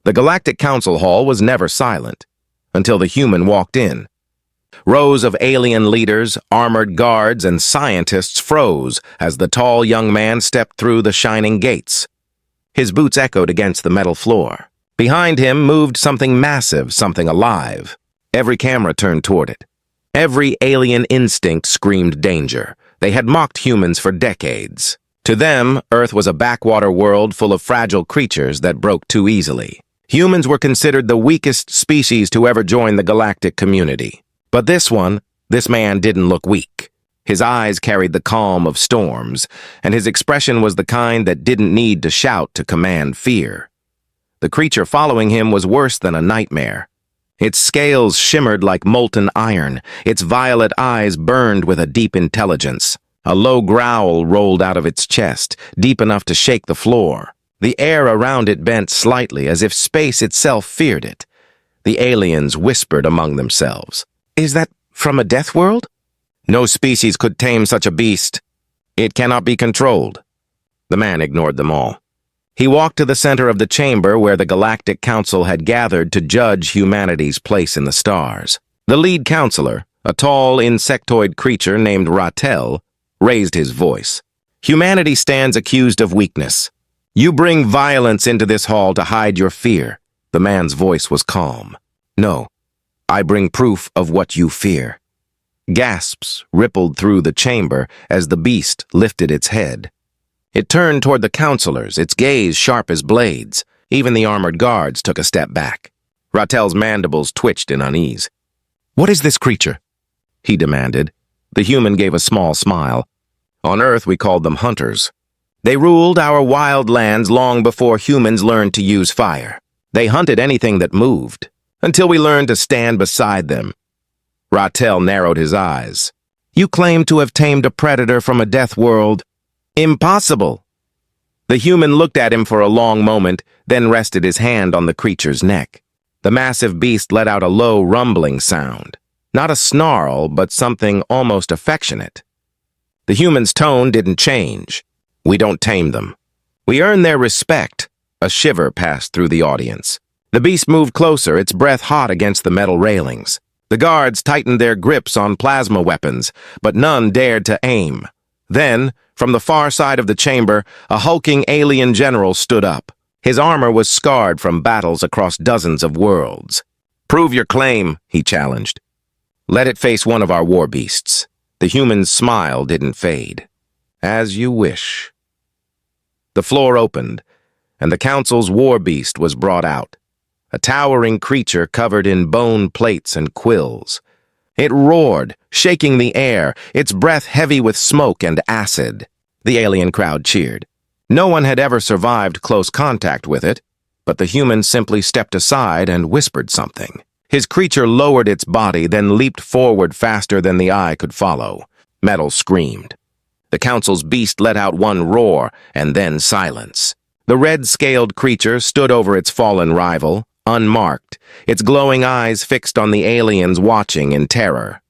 The Galactic Council Hall was never silent, until the human walked in. Rows of alien leaders, armored guards, and scientists froze as the tall young man stepped through the shining gates. His boots echoed against the metal floor. Behind him moved something massive, something alive. Every camera turned toward it. Every alien instinct screamed danger. They had mocked humans for decades. To them, Earth was a backwater world full of fragile creatures that broke too easily. Humans were considered the weakest species to ever join the galactic community. But this man didn't look weak. His eyes carried the calm of storms, and his expression was the kind that didn't need to shout to command fear. The creature following him was worse than a nightmare. Its scales shimmered like molten iron. Its violet eyes burned with a deep intelligence. A low growl rolled out of its chest, deep enough to shake the floor. The air around it bent slightly, as if space itself feared it. The aliens whispered among themselves. "Is that from a death world?" "No species could tame such a beast. It cannot be controlled." The man ignored them all. He walked to the center of the chamber where the Galactic Council had gathered to judge humanity's place in the stars. The lead counselor, a tall insectoid creature named Ratel, raised his voice. "Humanity stands accused of weakness. You bring violence into this hall to hide your fear." The man's voice was calm. "No, I bring proof of what you fear." Gasps rippled through the chamber as the beast lifted its head. It turned toward the counselors, its gaze sharp as blades. Even the armored guards took a step back. Ratel's mandibles twitched in unease. "What is this creature?" he demanded. The human gave a small smile. "On Earth, we called them hunters. They ruled our wild lands long before humans learned to use fire. They hunted anything that moved, until we learned to stand beside them." Ratel narrowed his eyes. "You claim to have tamed a predator from a death world. Impossible." The human looked at him for a long moment, then rested his hand on the creature's neck. The massive beast let out a low, rumbling sound. Not a snarl, but something almost affectionate. The human's tone didn't change. "We don't tame them. We earn their respect." A shiver passed through the audience. The beast moved closer, its breath hot against the metal railings. The guards tightened their grips on plasma weapons, but none dared to aim. Then, from the far side of the chamber, a hulking alien general stood up. His armor was scarred from battles across dozens of worlds. "Prove your claim," he challenged. "Let it face one of our war beasts." The human's smile didn't fade. "As you wish." The floor opened, and the council's war beast was brought out. A towering creature covered in bone plates and quills. It roared, shaking the air, its breath heavy with smoke and acid. The alien crowd cheered. No one had ever survived close contact with it, but the human simply stepped aside and whispered something. His creature lowered its body, then leaped forward faster than the eye could follow. Metal screamed. The council's beast let out one roar, and then silence. The red-scaled creature stood over its fallen rival, unmarked, its glowing eyes fixed on the aliens watching in terror.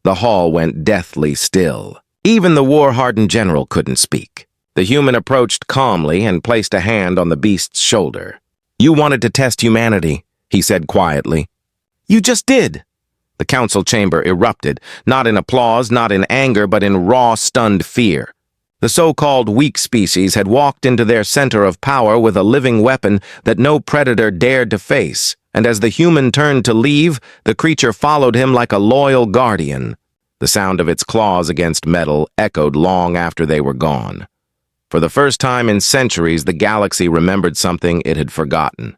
The hall went deathly still. Even the war-hardened general couldn't speak. The human approached calmly and placed a hand on the beast's shoulder. "You wanted to test humanity," he said quietly. "You just did." The council chamber erupted, not in applause, not in anger, but in raw, stunned fear. The so-called weak species had walked into their center of power with a living weapon that no predator dared to face, and as the human turned to leave, the creature followed him like a loyal guardian. The sound of its claws against metal echoed long after they were gone. For the first time in centuries, the galaxy remembered something it had forgotten.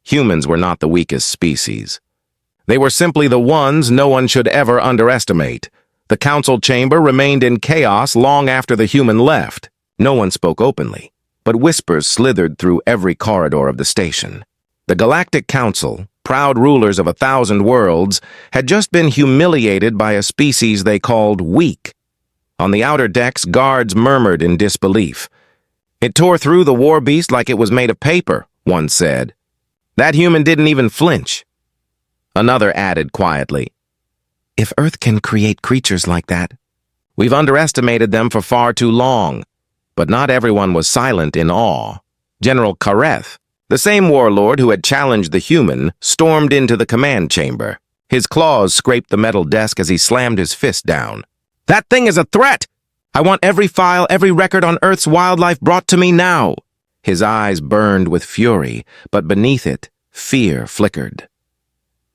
Humans were not the weakest species. They were simply the ones no one should ever underestimate. The council chamber remained in chaos long after the human left. No one spoke openly, but whispers slithered through every corridor of the station. The Galactic Council, proud rulers of 1,000 worlds, had just been humiliated by a species they called weak. On the outer decks, guards murmured in disbelief. "It tore through the war beast like it was made of paper," one said. "That human didn't even flinch." Another added quietly, "If Earth can create creatures like that, we've underestimated them for far too long." But not everyone was silent in awe. General Kareth, The same warlord who had challenged the human stormed into the command chamber. His claws scraped the metal desk as he slammed his fist down. "That thing is a threat! I want every file, every record on Earth's wildlife brought to me now!" His eyes burned with fury, but beneath it, fear flickered.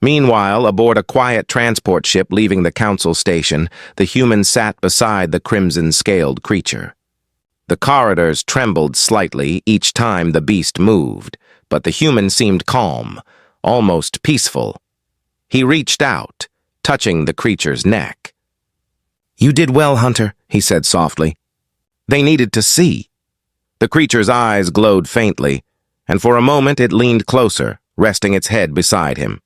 Meanwhile, aboard a quiet transport ship leaving the council station, the human sat beside the crimson-scaled creature. The corridors trembled slightly each time the beast moved, but the human seemed calm, almost peaceful. He reached out, touching the creature's neck. "You did well, Hunter," he said softly. "They needed to see." The creature's eyes glowed faintly, and for a moment it leaned closer, resting its head beside him.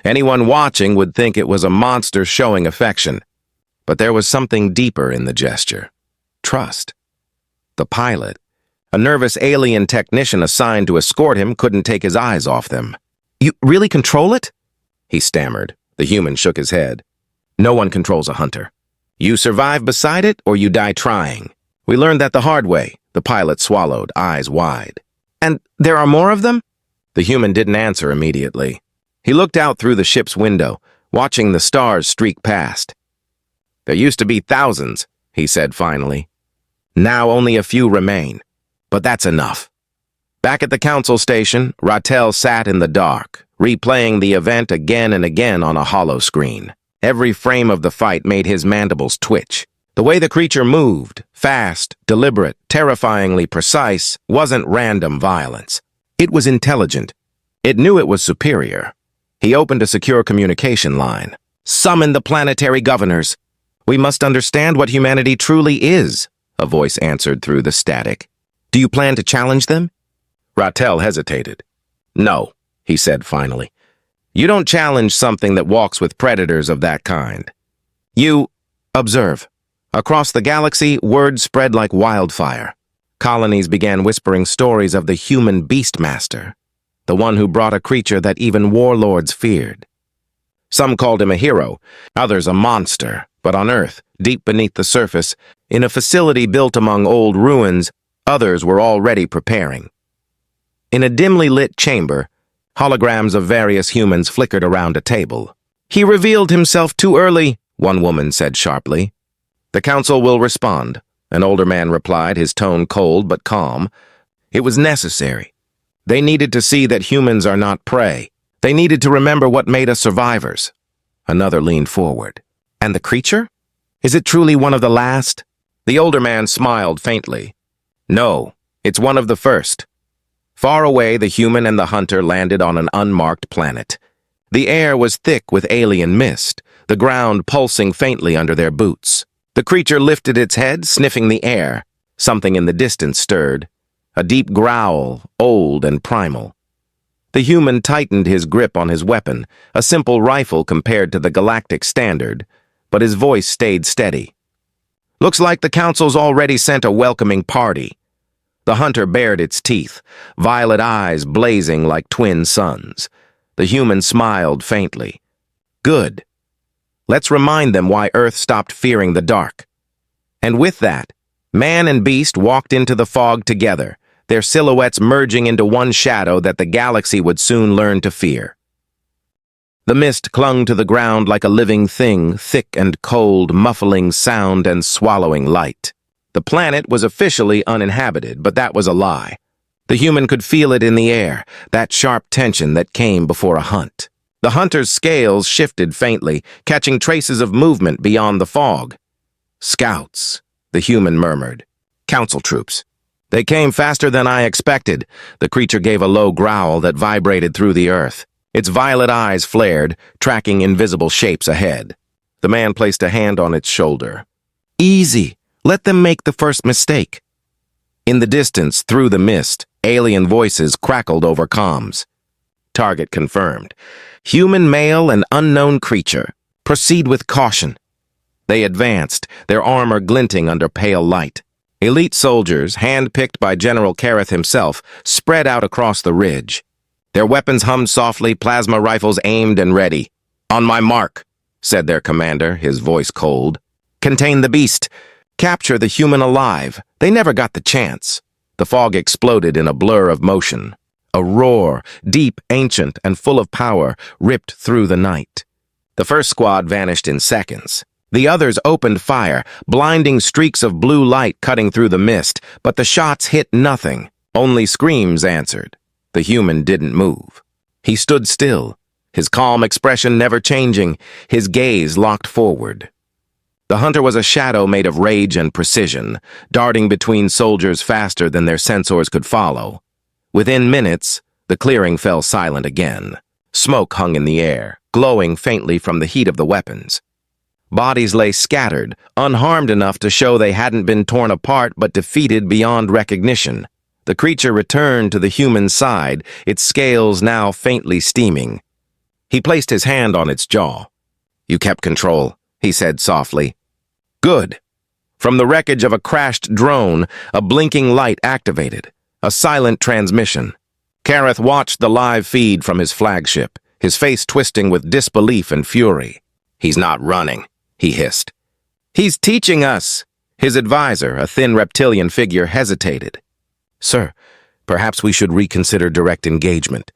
Anyone watching would think it was a monster showing affection, but there was something deeper in the gesture. Trust. The pilot, a nervous alien technician assigned to escort him, couldn't take his eyes off them. "You really control it?" he stammered. The human shook his head. "No one controls a hunter. You survive beside it or you die trying. We learned that the hard way," the pilot swallowed, eyes wide. "And there are more of them?" The human didn't answer immediately. He looked out through the ship's window, watching the stars streak past. "There used to be thousands," he said finally. "Now only a few remain. But that's enough." Back at the council station, Rattel sat in the dark, replaying the event again and again on a hollow screen. Every frame of the fight made his mandibles twitch. The way the creature moved, fast, deliberate, terrifyingly precise, wasn't random violence. It was intelligent. It knew it was superior. He opened a secure communication line. "Summon the planetary governors. We must understand what humanity truly is," a voice answered through the static. "Do you plan to challenge them?" Rattel hesitated. "No," he said finally. "You don't challenge something that walks with predators of that kind. You observe." Across the galaxy, word spread like wildfire. Colonies began whispering stories of the human beastmaster, the one who brought a creature that even warlords feared. Some called him a hero, others a monster, but on Earth, deep beneath the surface, in a facility built among old ruins, others were already preparing. In a dimly lit chamber, holograms of various humans flickered around a table. "He revealed himself too early," one woman said sharply. "The council will respond," an older man replied, his tone cold but calm. "It was necessary. They needed to see that humans are not prey. They needed to remember what made us survivors." Another leaned forward. "And the creature? Is it truly one of the last?" The older man smiled faintly. "No, it's one of the first." Far away, the human and the hunter landed on an unmarked planet. The air was thick with alien mist, the ground pulsing faintly under their boots. The creature lifted its head, sniffing the air. Something in the distance stirred. A deep growl, old and primal. The human tightened his grip on his weapon, a simple rifle compared to the galactic standard, but his voice stayed steady. "Looks like the council's already sent a welcoming party." The hunter bared its teeth, violet eyes blazing like twin suns. The human smiled faintly. "Good. Let's remind them why Earth stopped fearing the dark." And with that, man and beast walked into the fog together, their silhouettes merging into one shadow that the galaxy would soon learn to fear. The mist clung to the ground like a living thing, thick and cold, muffling sound and swallowing light. The planet was officially uninhabited, but that was a lie. The human could feel it in the air, that sharp tension that came before a hunt. The hunter's scales shifted faintly, catching traces of movement beyond the fog. "Scouts," the human murmured. "Council troops. They came faster than I expected." The creature gave a low growl that vibrated through the earth. Its violet eyes flared, tracking invisible shapes ahead. The man placed a hand on its shoulder. "Easy. Let them make the first mistake." In the distance, through the mist, alien voices crackled over comms. Target confirmed. "Human male and unknown creature. Proceed with caution." They advanced, their armor glinting under pale light. Elite soldiers, hand-picked by General Kareth himself, spread out across the ridge. Their weapons hummed softly, plasma rifles aimed and ready. "On my mark," said their commander, his voice cold. "Contain the beast. Capture the human alive. They never got the chance." The fog exploded in a blur of motion. A roar, deep, ancient, and full of power, ripped through the night. The first squad vanished in seconds. The others opened fire, blinding streaks of blue light cutting through the mist, but the shots hit nothing. Only screams answered. The human didn't move. He stood still, his calm expression never changing, his gaze locked forward. The hunter was a shadow made of rage and precision, darting between soldiers faster than their sensors could follow. Within minutes, the clearing fell silent again. Smoke hung in the air, glowing faintly from the heat of the weapons. Bodies lay scattered, unharmed enough to show they hadn't been torn apart but defeated beyond recognition. The creature returned to the human side, its scales now faintly steaming. He placed his hand on its jaw. "You kept control," he said softly. "Good." From the wreckage of a crashed drone, a blinking light activated. A silent transmission. Kareth watched the live feed from his flagship, his face twisting with disbelief and fury. "He's not running," he hissed. "He's teaching us." His advisor, a thin reptilian figure, hesitated. "Sir, perhaps we should reconsider direct engagement."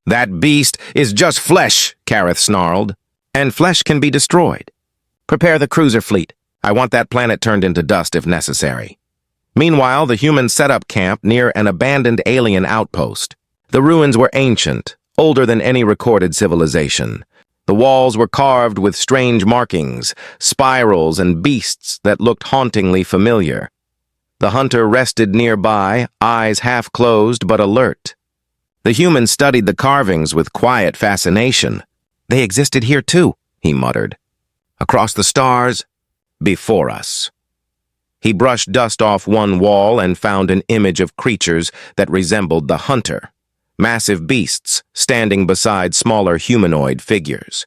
"That beast is just flesh," Kareth snarled. "And flesh can be destroyed. Prepare the cruiser fleet. I want that planet turned into dust if necessary." Meanwhile, the humans set up camp near an abandoned alien outpost. The ruins were ancient, older than any recorded civilization. The walls were carved with strange markings, spirals, and beasts that looked hauntingly familiar. The hunter rested nearby, eyes half closed but alert. The human studied the carvings with quiet fascination. "They existed here too," he muttered. "Across the stars, before us." He brushed dust off one wall and found an image of creatures that resembled the hunter. Massive beasts standing beside smaller humanoid figures.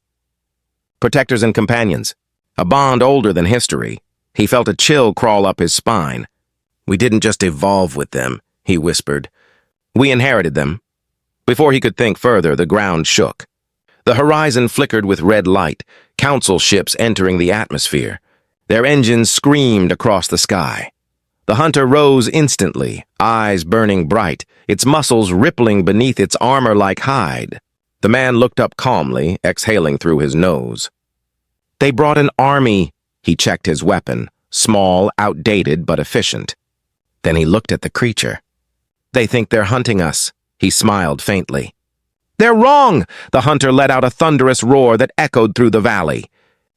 Protectors and companions. A bond older than history. He felt a chill crawl up his spine. "We didn't just evolve with them," he whispered. "We inherited them." Before he could think further, the ground shook. The horizon flickered with red light, council ships entering the atmosphere. Their engines screamed across the sky. The hunter rose instantly, eyes burning bright, its muscles rippling beneath its armor-like hide. The man looked up calmly, exhaling through his nose. "They brought an army." He checked his weapon, small, outdated, but efficient. Then he looked at the creature. "They think they're hunting us." He smiled faintly. "They're wrong!" The hunter let out a thunderous roar that echoed through the valley.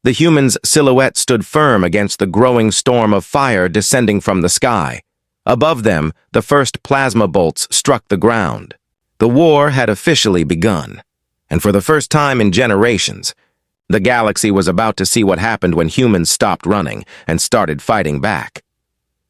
The human's silhouette stood firm against the growing storm of fire descending from the sky. Above them, the first plasma bolts struck the ground. The war had officially begun, and for the first time in generations, the galaxy was about to see what happened when humans stopped running and started fighting back.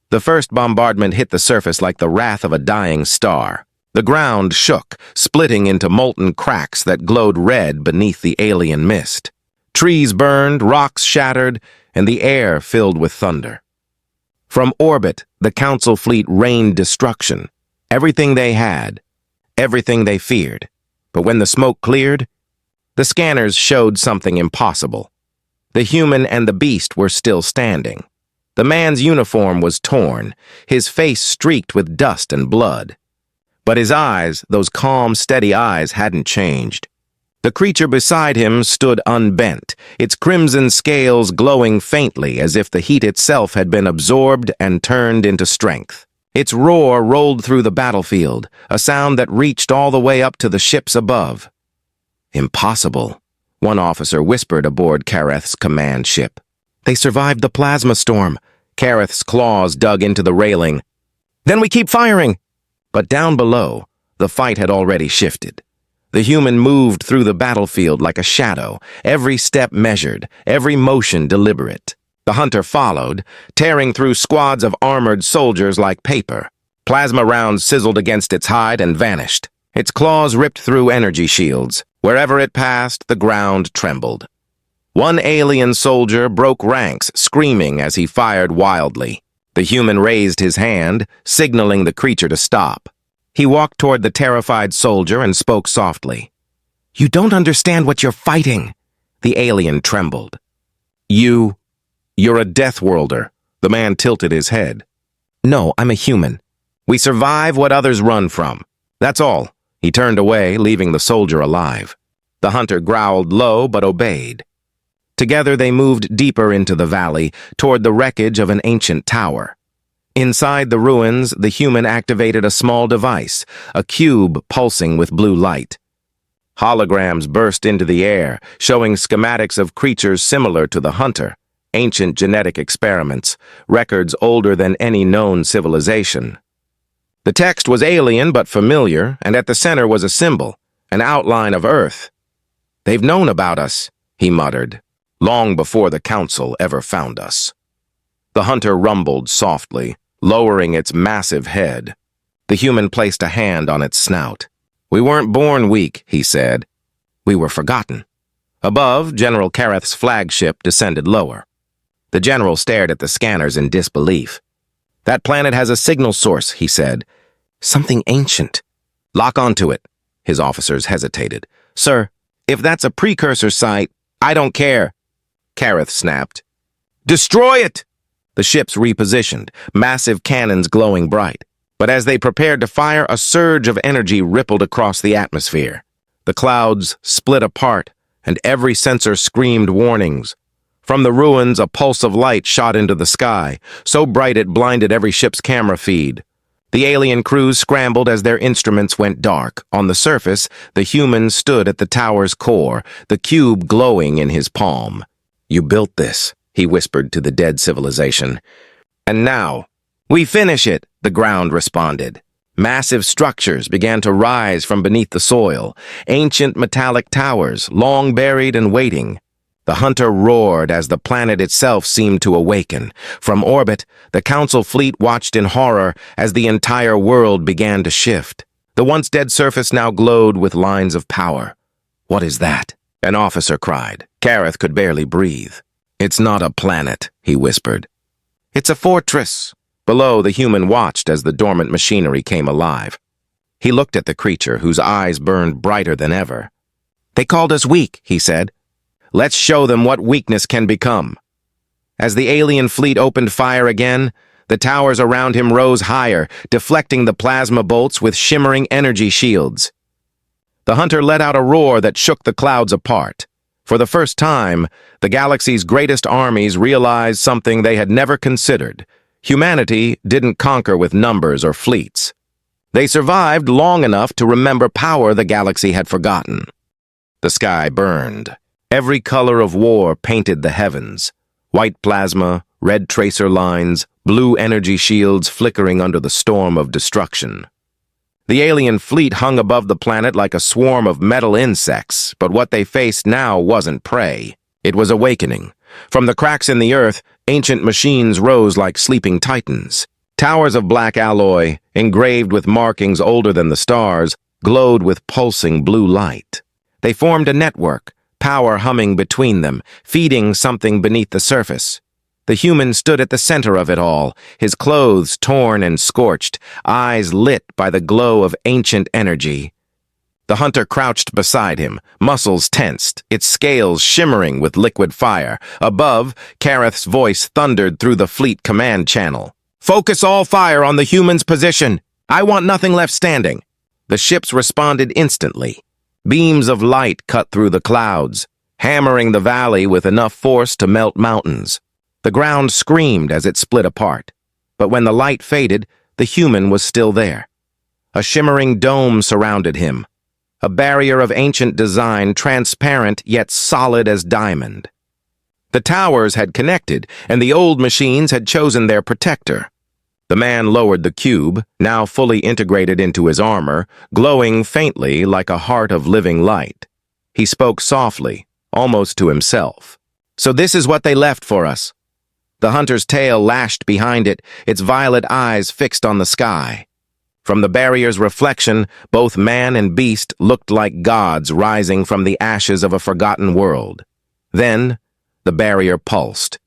The first bombardment hit the surface like the wrath of a dying star. The ground shook, splitting into molten cracks that glowed red beneath the alien mist. Trees burned, rocks shattered, and the air filled with thunder. From orbit, the Council fleet rained destruction. Everything they had, everything they feared. But when the smoke cleared, the scanners showed something impossible. The human and the beast were still standing. The man's uniform was torn, his face streaked with dust and blood. But his eyes, those calm, steady eyes, hadn't changed. The creature beside him stood unbent, its crimson scales glowing faintly as if the heat itself had been absorbed and turned into strength. Its roar rolled through the battlefield, a sound that reached all the way up to the ships above. "Impossible," one officer whispered aboard Kareth's command ship. "They survived the plasma storm." Kareth's claws dug into the railing. "Then we keep firing!" But down below, the fight had already shifted. The human moved through the battlefield like a shadow, every step measured, every motion deliberate. The hunter followed, tearing through squads of armored soldiers like paper. Plasma rounds sizzled against its hide and vanished. Its claws ripped through energy shields. Wherever it passed, the ground trembled. One alien soldier broke ranks, screaming as he fired wildly. The human raised his hand, signaling the creature to stop. He walked toward the terrified soldier and spoke softly. "You don't understand what you're fighting." The alien trembled. You're a death worlder." The man tilted his head. "No, I'm a human. We survive what others run from. That's all. He turned away, leaving the soldier alive. The hunter growled low but obeyed. Together they moved deeper into the valley, toward the wreckage of an ancient tower. Inside the ruins, the human activated a small device, a cube pulsing with blue light. Holograms burst into the air, showing schematics of creatures similar to the hunter, ancient genetic experiments, records older than any known civilization. The text was alien but familiar, and at the center was a symbol, an outline of Earth. "They've known about us," he muttered, "long before the Council ever found us." The hunter rumbled softly, lowering its massive head. The human placed a hand on its snout. "We weren't born weak," he said. "We were forgotten." Above, General Kareth's flagship descended lower. The general stared at the scanners in disbelief. "That planet has a signal source," he said. "Something ancient." "Lock onto it." His officers hesitated. "Sir, if that's a precursor site, I don't care." Kareth snapped. "Destroy it!" The ships repositioned, massive cannons glowing bright. But as they prepared to fire, a surge of energy rippled across the atmosphere. The clouds split apart, and every sensor screamed warnings. From the ruins, a pulse of light shot into the sky, so bright it blinded every ship's camera feed. The alien crews scrambled as their instruments went dark. On the surface, the human stood at the tower's core, the cube glowing in his palm. "You built this," he whispered to the dead civilization. "And now, we finish it," the ground responded. Massive structures began to rise from beneath the soil, ancient metallic towers, long buried and waiting. The hunter roared as the planet itself seemed to awaken. From orbit, the Council fleet watched in horror as the entire world began to shift. The once dead surface now glowed with lines of power. "What is that?" an officer cried. Kareth could barely breathe. "It's not a planet," he whispered. "It's a fortress." Below, the human watched as the dormant machinery came alive. He looked at the creature, whose eyes burned brighter than ever. "They called us weak," he said. "Let's show them what weakness can become." As the alien fleet opened fire again, the towers around him rose higher, deflecting the plasma bolts with shimmering energy shields. The hunter let out a roar that shook the clouds apart. For the first time, the galaxy's greatest armies realized something they had never considered. Humanity didn't conquer with numbers or fleets. They survived long enough to remember power the galaxy had forgotten. The sky burned. Every color of war painted the heavens. White plasma, red tracer lines, blue energy shields flickering under the storm of destruction. The alien fleet hung above the planet like a swarm of metal insects, but what they faced now wasn't prey. It was awakening. From the cracks in the earth, ancient machines rose like sleeping titans. Towers of black alloy, engraved with markings older than the stars, glowed with pulsing blue light. They formed a network, power humming between them, feeding something beneath the surface. The human stood at the center of it all, his clothes torn and scorched, eyes lit by the glow of ancient energy. The hunter crouched beside him, muscles tensed, its scales shimmering with liquid fire. Above, Kareth's voice thundered through the fleet command channel. "Focus all fire on the human's position. I want nothing left standing." The ships responded instantly. Beams of light cut through the clouds, hammering the valley with enough force to melt mountains. The ground screamed as it split apart. But when the light faded, the human was still there. A shimmering dome surrounded him, a barrier of ancient design, transparent yet solid as diamond. The towers had connected, and the old machines had chosen their protector. The man lowered the cube, now fully integrated into his armor, glowing faintly like a heart of living light. He spoke softly, almost to himself. "So this is what they left for us." The hunter's tail lashed behind it, its violet eyes fixed on the sky. From the barrier's reflection, both man and beast looked like gods rising from the ashes of a forgotten world. Then, the barrier pulsed.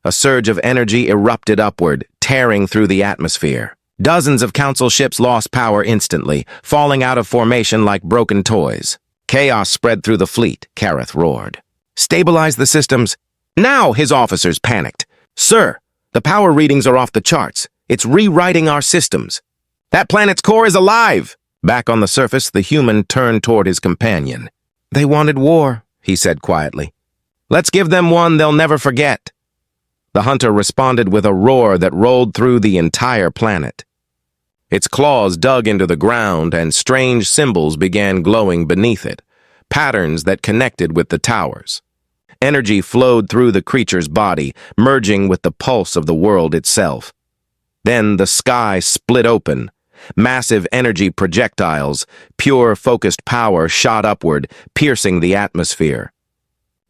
A surge of energy erupted upward, tearing through the atmosphere. Dozens of Council ships lost power instantly, falling out of formation like broken toys. Chaos spread through the fleet, Kareth roared. "Stabilize the systems." "Now!" his officers panicked. "Sir, the power readings are off the charts. It's rewriting our systems." "That planet's core is alive!" Back on the surface, the human turned toward his companion. "They wanted war," he said quietly. "Let's give them one they'll never forget." The hunter responded with a roar that rolled through the entire planet. Its claws dug into the ground, and strange symbols began glowing beneath it, patterns that connected with the towers. Energy flowed through the creature's body, merging with the pulse of the world itself. Then the sky split open. Massive energy projectiles, pure focused power shot upward, piercing the atmosphere.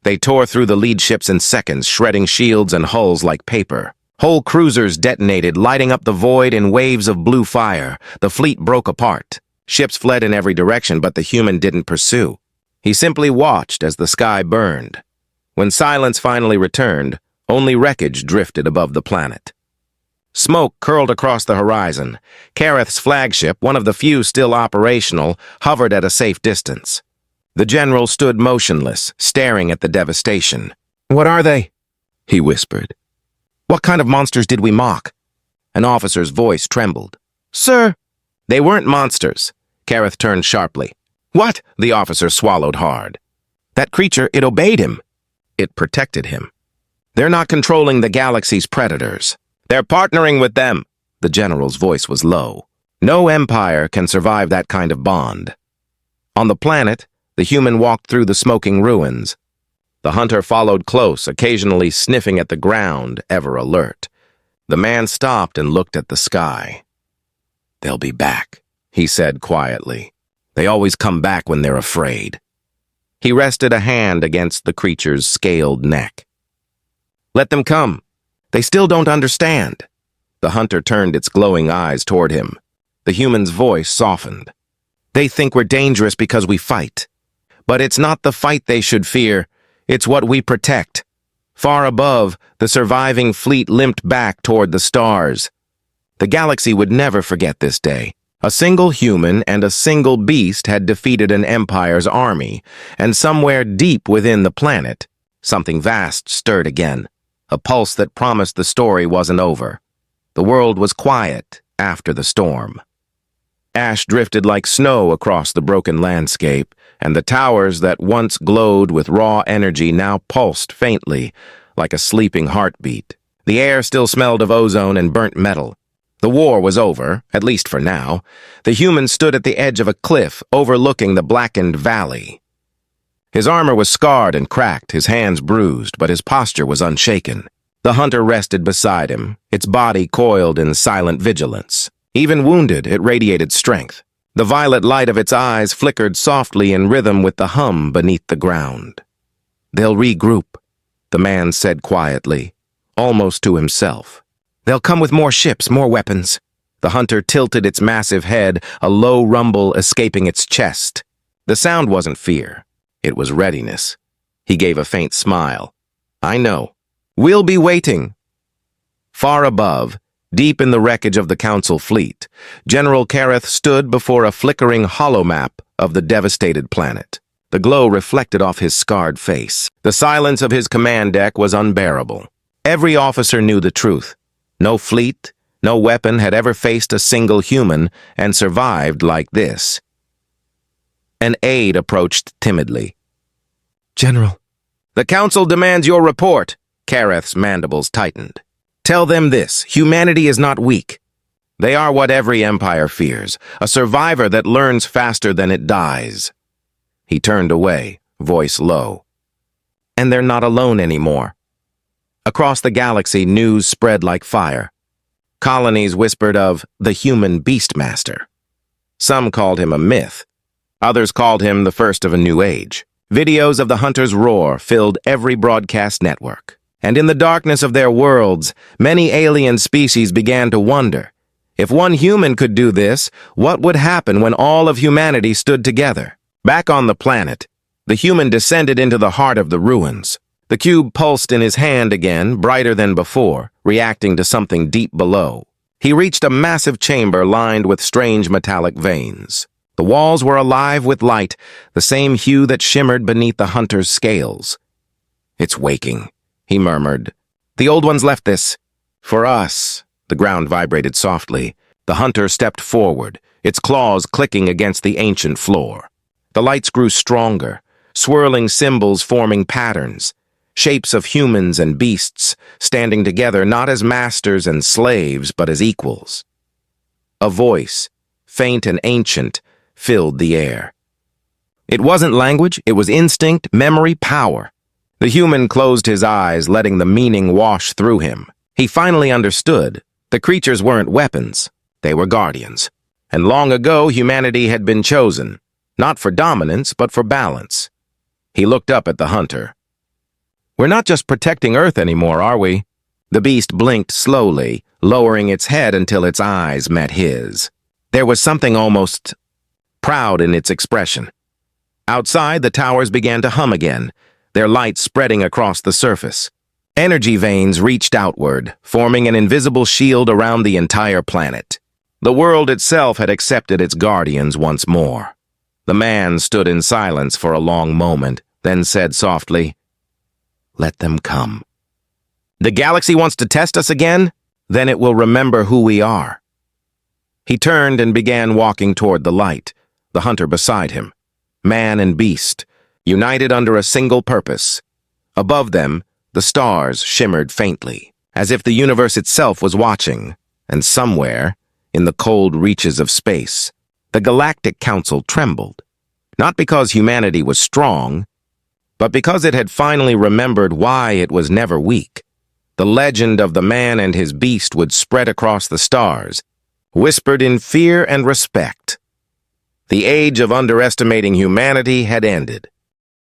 They tore through the lead ships in seconds, shredding shields and hulls like paper. Whole cruisers detonated, lighting up the void in waves of blue fire. The fleet broke apart. Ships fled in every direction, but the human didn't pursue. He simply watched as the sky burned. When silence finally returned, only wreckage drifted above the planet. Smoke curled across the horizon. Kareth's flagship, one of the few still operational, hovered at a safe distance. The general stood motionless, staring at the devastation. "What are they?" he whispered. "What kind of monsters did we mock?" An officer's voice trembled. "Sir!" "They weren't monsters." Kareth turned sharply. "What?" The officer swallowed hard. "That creature, it obeyed him. It protected him. They're not controlling the galaxy's predators. They're partnering with them." The general's voice was low. "No empire can survive that kind of bond." On the planet, the human walked through the smoking ruins. The hunter followed close, occasionally sniffing at the ground, ever alert. The man stopped and looked at the sky. "They'll be back," he said quietly. "They always come back when they're afraid." He rested a hand against the creature's scaled neck. "Let them come. They still don't understand." The hunter turned its glowing eyes toward him. The human's voice softened. "They think we're dangerous because we fight. But it's not the fight they should fear. It's what we protect." Far above, the surviving fleet limped back toward the stars. The galaxy would never forget this day. A single human and a single beast had defeated an empire's army, and somewhere deep within the planet, something vast stirred again. A pulse that promised the story wasn't over. The world was quiet after the storm. Ash drifted like snow across the broken landscape, and the towers that once glowed with raw energy now pulsed faintly, like a sleeping heartbeat. The air still smelled of ozone and burnt metal. The war was over, at least for now. The human stood at the edge of a cliff, overlooking the blackened valley. His armor was scarred and cracked, his hands bruised, but his posture was unshaken. The hunter rested beside him, its body coiled in silent vigilance. Even wounded, it radiated strength. The violet light of its eyes flickered softly in rhythm with the hum beneath the ground. "They'll regroup," the man said quietly, almost to himself. "They'll come with more ships, more weapons." The hunter tilted its massive head, a low rumble escaping its chest. The sound wasn't fear. It was readiness. He gave a faint smile. "I know. We'll be waiting." Far above, deep in the wreckage of the Council fleet, General Kareth stood before a flickering holomap of the devastated planet. The glow reflected off his scarred face. The silence of his command deck was unbearable. Every officer knew the truth. No fleet, no weapon had ever faced a single human and survived like this. An aide approached timidly. "General." "The Council demands your report." Kareth's mandibles tightened. "Tell them this, humanity is not weak. They are what every empire fears, a survivor that learns faster than it dies." He turned away, voice low. "And they're not alone anymore." Across the galaxy, news spread like fire. Colonies whispered of the human beastmaster. Some called him a myth. Others called him the first of a new age. Videos of the hunter's roar filled every broadcast network. And in the darkness of their worlds, many alien species began to wonder, if one human could do this, what would happen when all of humanity stood together? Back on the planet, the human descended into the heart of the ruins. The cube pulsed in his hand again, brighter than before, reacting to something deep below. He reached a massive chamber lined with strange metallic veins. The walls were alive with light, the same hue that shimmered beneath the hunter's scales. "It's waking," he murmured. "The old ones left this. For us." The ground vibrated softly. The hunter stepped forward, its claws clicking against the ancient floor. The lights grew stronger, swirling symbols forming patterns, shapes of humans and beasts standing together not as masters and slaves but as equals. A voice, faint and ancient, filled the air. It wasn't language, it was instinct, memory, power. The human closed his eyes, letting the meaning wash through him. He finally understood. The creatures weren't weapons, they were guardians. And long ago, humanity had been chosen, not for dominance, but for balance. He looked up at the hunter. "We're not just protecting Earth anymore, are we?" The beast blinked slowly, lowering its head until its eyes met his. There was something almost proud in its expression. Outside, the towers began to hum again, their lights spreading across the surface. Energy veins reached outward, forming an invisible shield around the entire planet. The world itself had accepted its guardians once more. The man stood in silence for a long moment, then said softly, "Let them come. The galaxy wants to test us again? Then it will remember who we are." He turned and began walking toward the light, the hunter beside him. Man and beast, united under a single purpose. Above them, the stars shimmered faintly, as if the universe itself was watching, and somewhere, in the cold reaches of space, the Galactic Council trembled. Not because humanity was strong, but because it had finally remembered why it was never weak. The legend of the man and his beast would spread across the stars, whispered in fear and respect. The age of underestimating humanity had ended.